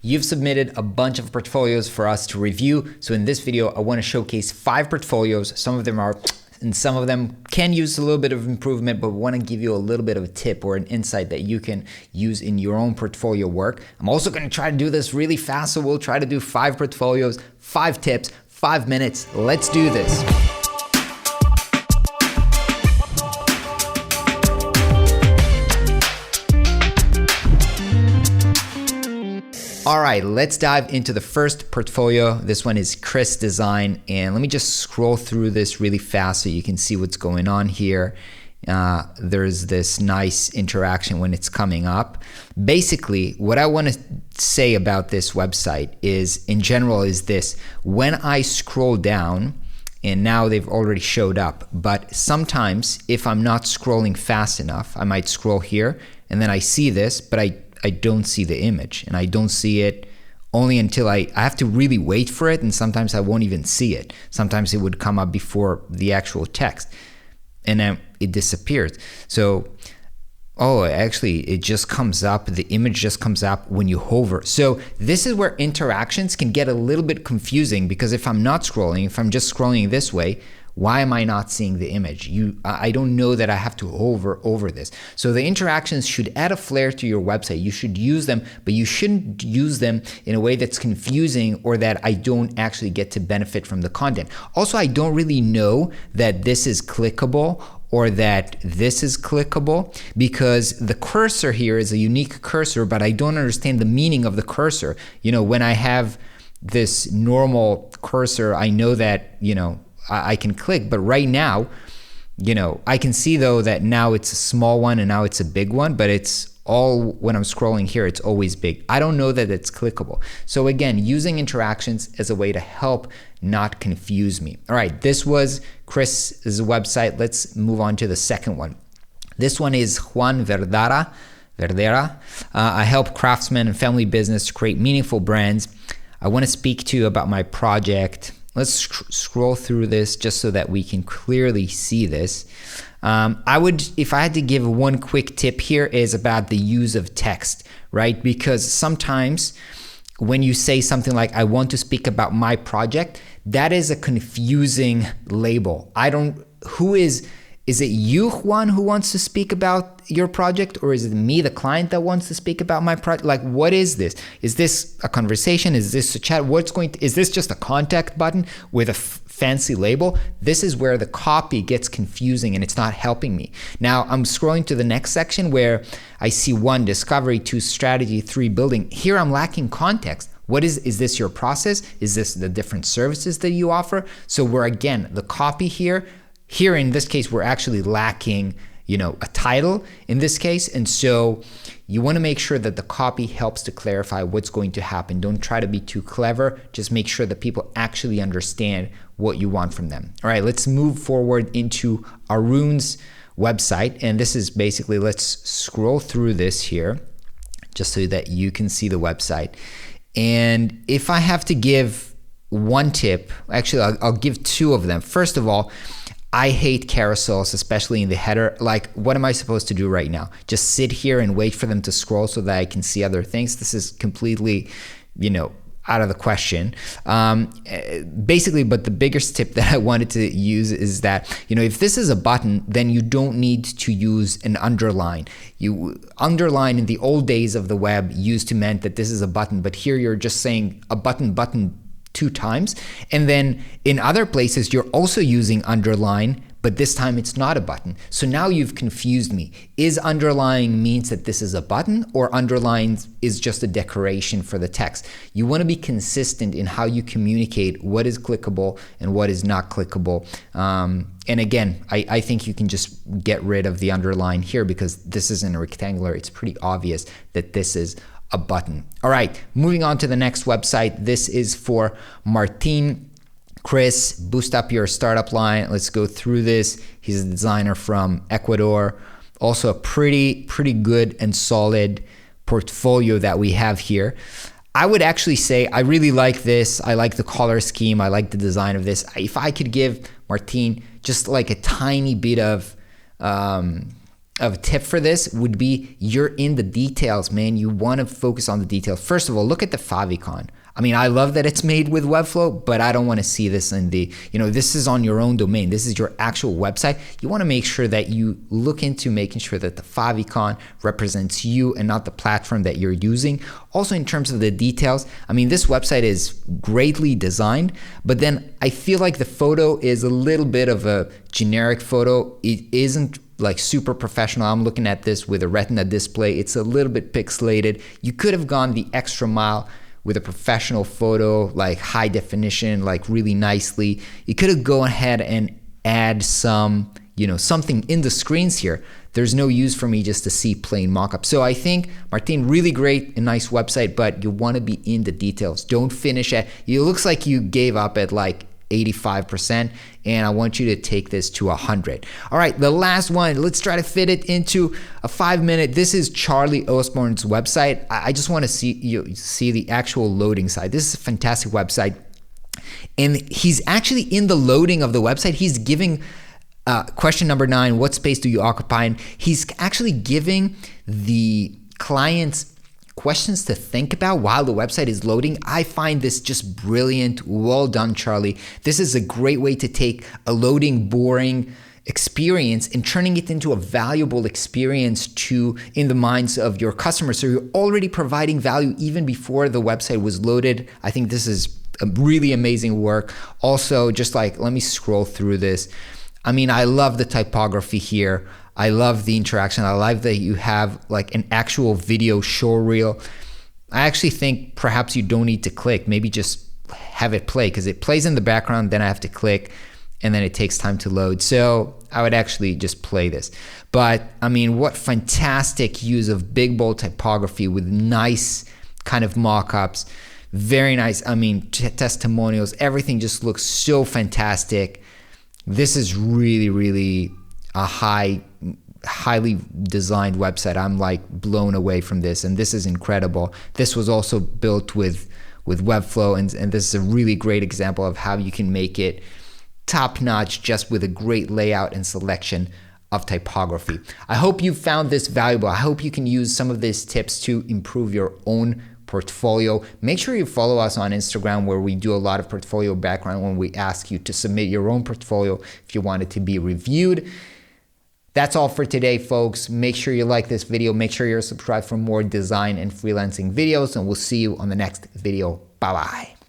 You've submitted a bunch of portfolios for us to review. So in this video, I want to showcase 5 portfolios. Some of them are, and some of them can use a little bit of improvement, but want to give you a little bit of a tip or an insight that you can use in your own portfolio work. I'm also going to try to do this really fast. So we'll try to do 5 portfolios, 5 tips, 5 minutes. Let's do this. All right, let's dive into the first portfolio. This one is Cris.design, and let me just scroll through this really fast so you can see what's going on here. There's this nice interaction when it's coming up. Basically, what I want to say about this website is, in general, is this. When I scroll down, and now they've already showed up, but sometimes if I'm not scrolling fast enough, I might scroll here, and then I see this, but I don't see the image, and I don't see it only until I have to really wait for it, and sometimes I won't even see it. Sometimes it would come up before the actual text, and then it disappears. So, actually it just comes up, the image just comes up when you hover. So this is where interactions can get a little bit confusing, because if I'm not scrolling, if I'm just scrolling this way, why am I not seeing the image? I don't know that I have to hover over this. So the interactions should add a flair to your website. You should use them, but you shouldn't use them in a way that's confusing or that I don't actually get to benefit from the content. Also, I don't really know that this is clickable or that this is clickable, because the cursor here is a unique cursor, but I don't understand the meaning of the cursor. When I have this normal cursor, I know that, I can click, but right now, I can see though that now it's a small one and now it's a big one, but it's all, when I'm scrolling here, it's always big. I don't know that it's clickable. So again, using interactions as a way to help not confuse me. All right, this was Chris's website. Let's move on to the second one. This one is Juan Verdera. I help craftsmen and family business to create meaningful brands. I want to speak to you about my project. Let's scroll through this just so that we can clearly see this. If I had to give one quick tip here, is about the use of text, right? Because sometimes when you say something like, I want to speak about my project, that is a confusing label. Is it you, Juan, who wants to speak about your project, or is it me, the client, that wants to speak about my project? Like, what is this? Is this a conversation? Is this a chat? Is this just a contact button with a fancy label? This is where the copy gets confusing and it's not helping me. Now, I'm scrolling to the next section where I see 1, discovery, 2, strategy, 3, building. Here I'm lacking context. Is this your process? Is this the different services that you offer? So we're, again, the copy here in this case, we're actually lacking, a title in this case. And so you want to make sure that the copy helps to clarify what's going to happen. Don't try to be too clever. Just make sure that people actually understand what you want from them. All right, let's move forward into Arun's website. And this is basically, let's scroll through this here just so that you can see the website. And if I have to give one tip, actually, I'll give 2 of them. First of all, I hate carousels, especially in the header. Like, what am I supposed to do right now? Just sit here and wait for them to scroll so that I can see other things? This is completely, out of the question. Basically, but the biggest tip that I wanted to use is that, if this is a button, then you don't need to use an underline. Underline in the old days of the web used to meant that this is a button, but here you're just saying a button 2 times. And then in other places, you're also using underline, but this time it's not a button. So now you've confused me. Is underlying means that this is a button, or underline is just a decoration for the text? You want to be consistent in how you communicate what is clickable and what is not clickable. And again, I think you can just get rid of the underline here, because this isn't a rectangular. It's pretty obvious that this is a button. All right, moving on to the next website. This is for Martin. Cris, boost up your startup line. Let's go through this. He's a designer from Ecuador. Also a pretty good and solid portfolio that we have here. I would actually say I really like this. I like the color scheme. I like the design of this. If I could give Martin just like a tiny bit of of a tip for this would be you're in the details, man. You want to focus on the details. First of all, look at the favicon. I mean, I love that it's made with Webflow, but I don't want to see this in the, this is on your own domain. This is your actual website. You want to make sure that you look into making sure that the favicon represents you and not the platform that you're using. Also, in terms of the details, I mean, this website is greatly designed, but then I feel like the photo is a little bit of a generic photo. It isn't like super professional. I'm looking at this with a Retina display. It's a little bit pixelated. You could have gone the extra mile with a professional photo, like high definition, like really nicely. You could have gone ahead and add some, something in the screens here. There's no use for me just to see plain mockup. So I think, Martin, really great and nice website, but you want to be in the details. Don't finish it. It looks like you gave up at like 85%, and I want you to take this to 100. All right, the last one, let's try to fit it into a 5-minute. This is Charlie Osborne's website. I just want to see the actual loading side. This is a fantastic website, and he's actually in the loading of the website. He's giving question number 9, what space do you occupy? And he's actually giving the clients questions to think about while the website is loading. I find this just brilliant. Well done, Charlie. This is a great way to take a loading, boring experience and turning it into a valuable experience in the minds of your customers. So you're already providing value even before the website was loaded. I think this is a really amazing work. Also, just like, let me scroll through this. I mean, I love the typography here. I love the interaction. I love that you have like an actual video show reel. I actually think perhaps you don't need to click. Maybe just have it play, because it plays in the background, then I have to click, and then it takes time to load. So I would actually just play this. But I mean, what fantastic use of big, bold typography with nice kind of mock-ups. Very nice. I mean, testimonials, everything just looks so fantastic. This is really, really a highly designed website. I'm like blown away from this, and this is incredible. This was also built with Webflow, and this is a really great example of how you can make it top-notch just with a great layout and selection of typography. I hope you found this valuable. I hope you can use some of these tips to improve your own portfolio. Make sure you follow us on Instagram, where we do a lot of portfolio background when we ask you to submit your own portfolio if you want it to be reviewed. That's all for today, folks. Make sure you like this video. Make sure you're subscribed for more design and freelancing videos, and we'll see you on the next video. Bye-bye.